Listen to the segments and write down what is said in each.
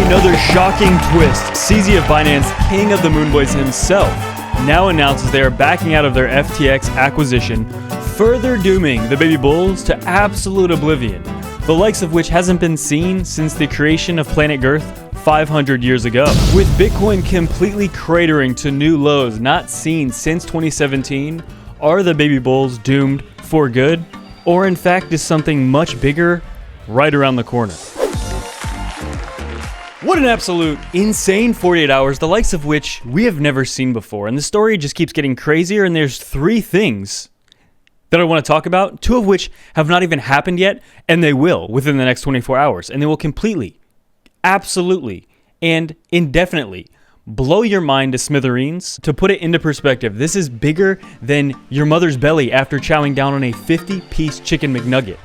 another shocking twist. CZ of Binance, king of the Moonboys himself, now announces they are backing out of their FTX acquisition, further dooming the baby bulls to absolute oblivion, the likes of which hasn't been seen since the creation of planet Girth 500 years ago. With Bitcoin completely cratering to new lows not seen since 2017, are the baby bulls doomed for good? Or in fact is something much bigger right around the corner? What an absolute insane 48 hours, the likes of which we have never seen before. And the story just keeps getting crazier, and there's three things that I want to talk about, two of which have not even happened yet, and they will within the next 24 hours. And they will completely, absolutely, and indefinitely blow your mind to smithereens. To put it into perspective, this is bigger than your mother's belly after chowing down on a 50-piece chicken McNugget.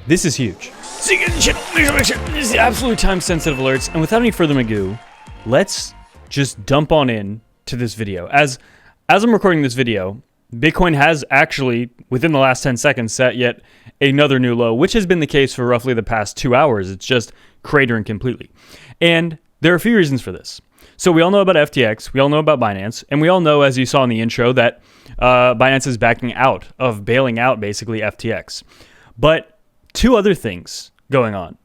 This is huge. So you get the channel, this is absolutely time-sensitive alerts, and without any further ado, let's just dump on in to this video. As I'm recording this video, Bitcoin has actually, within the last 10 seconds, set yet another new low, which has been the case for roughly the past 2 hours. It's just cratering completely. And there are a few reasons for this. So we all know about FTX, we all know about Binance, and we all know, as you saw in the intro, that Binance is backing out of bailing out, basically, FTX. But two other things going on.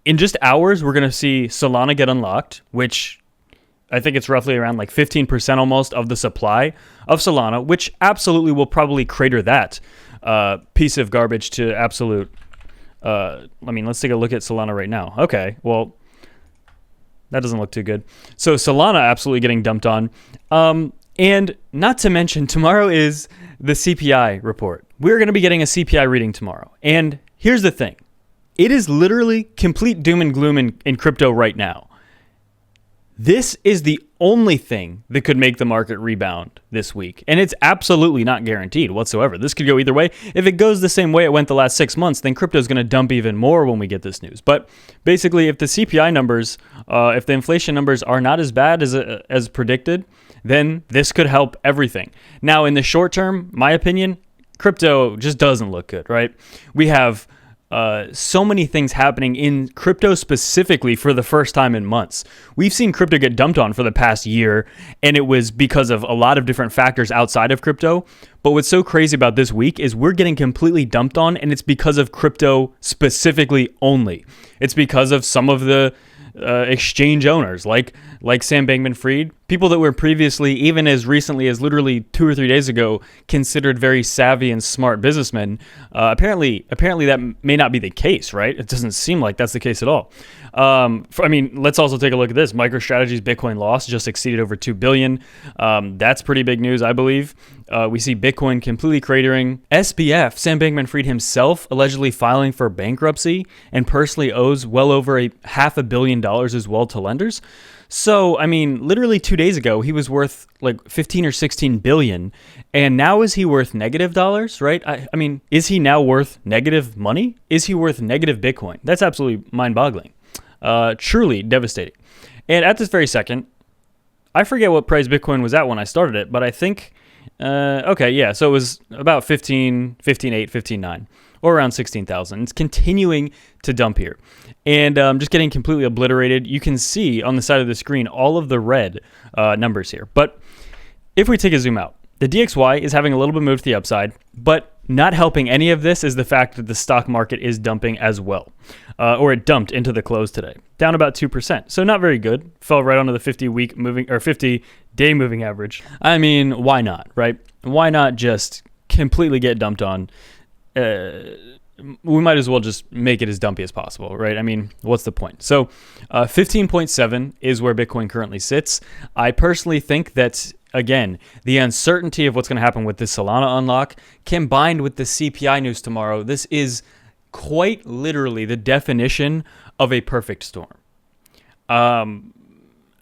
In just hours, we're going to see Solana get unlocked, which I think it's roughly around like 15% almost of the supply of Solana, which absolutely will probably crater that piece of garbage to absolute. Let's take a look at Solana right now. Okay, well, that doesn't look too good. So Solana absolutely getting dumped on. And not to mention, tomorrow is the CPI report. We're going to be getting a CPI reading tomorrow. And here's the thing. It is literally complete doom and gloom in crypto right now. This is the only thing that could make the market rebound this week. And it's absolutely not guaranteed whatsoever. This could go either way. If it goes the same way it went the last 6 months, then crypto is going to dump even more when we get this news. But basically, if the CPI numbers, if the inflation numbers are not as bad as predicted, then this could help everything. Now, in the short term, my opinion, crypto just doesn't look good, right? We have so many things happening in crypto specifically for the first time in months. We've seen crypto get dumped on for the past year, and it was because of a lot of different factors outside of crypto. But what's so crazy about this week is we're getting completely dumped on, and it's because of crypto specifically only. It's because of some of the exchange owners like Sam Bankman-Fried, people that were previously, even as recently as literally 2 or 3 days ago, considered very savvy and smart businessmen. Apparently that may not be the case, right? It doesn't seem like that's the case at all. Let's also take a look at this. MicroStrategy's Bitcoin loss just exceeded over 2 billion. That's pretty big news, I believe. We see Bitcoin completely cratering. SBF, Sam Bankman-Fried himself, allegedly filing for bankruptcy and personally owes well over $500 million as well to lenders. So, literally 2 days ago, he was worth like 15 or 16 billion. And now is he worth negative dollars, right? Is he now worth negative money? Is he worth negative Bitcoin? That's absolutely mind-boggling. Truly devastating. And at this very second, I forget what price Bitcoin was at when I started it, but I think, so it was about 15.8, 15.9, or around 16,000. It's continuing to dump here. And just getting completely obliterated. You can see on the side of the screen all of the red numbers here. But if we take a zoom out, the DXY is having a little bit move to the upside, but not helping any of this is the fact that the stock market is dumping as well. Or it dumped into the close today, down about 2%. So not very good. Fell right onto the 50-week moving or 50-day moving average. Why not, right? Why not just completely get dumped on? We might as well just make it as dumpy as possible, right? What's the point? So 15.7 is where Bitcoin currently sits. I personally think that, again, the uncertainty of what's going to happen with this Solana unlock combined with the CPI news tomorrow, this is quite literally the definition of a perfect storm.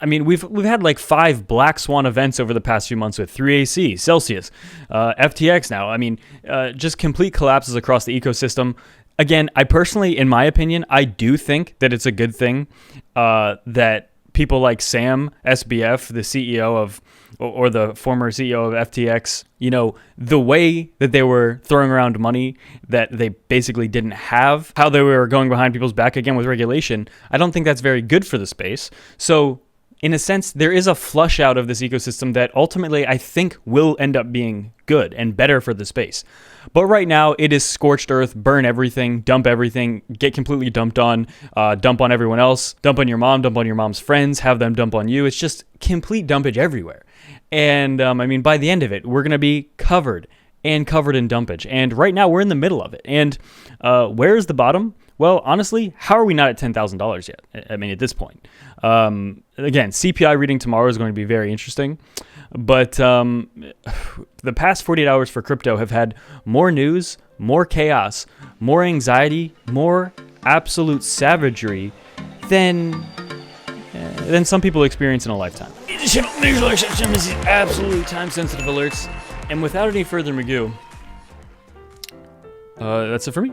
We've had like 5 black swan events over the past few months with 3AC, Celsius, FTX now. Just complete collapses across the ecosystem. Again, I personally, in my opinion, I do think that it's a good thing that people like Sam, SBF, the CEO or the former CEO of FTX, you know, the way that they were throwing around money that they basically didn't have, how they were going behind people's back again with regulation, I don't think that's very good for the space. So in a sense, there is a flush out of this ecosystem that ultimately I think will end up being good and better for the space. But right now, it is scorched earth, burn everything, dump everything, get completely dumped on, dump on everyone else, dump on your mom, dump on your mom's friends, have them dump on you. It's just complete dumpage everywhere. And I mean, by the end of it, we're going to be covered in dumpage. And right now, we're in the middle of it. And where is the bottom? Well, honestly, how are we not at $10,000 yet? I mean, at this point. Again, CPI reading tomorrow is going to be very interesting. But the past 48 hours for crypto have had more news, more chaos, more anxiety, more absolute savagery than some people experience in a lifetime. Make sure to like, subscribe, these absolutely time-sensitive alerts. And without any further ado, that's it for me.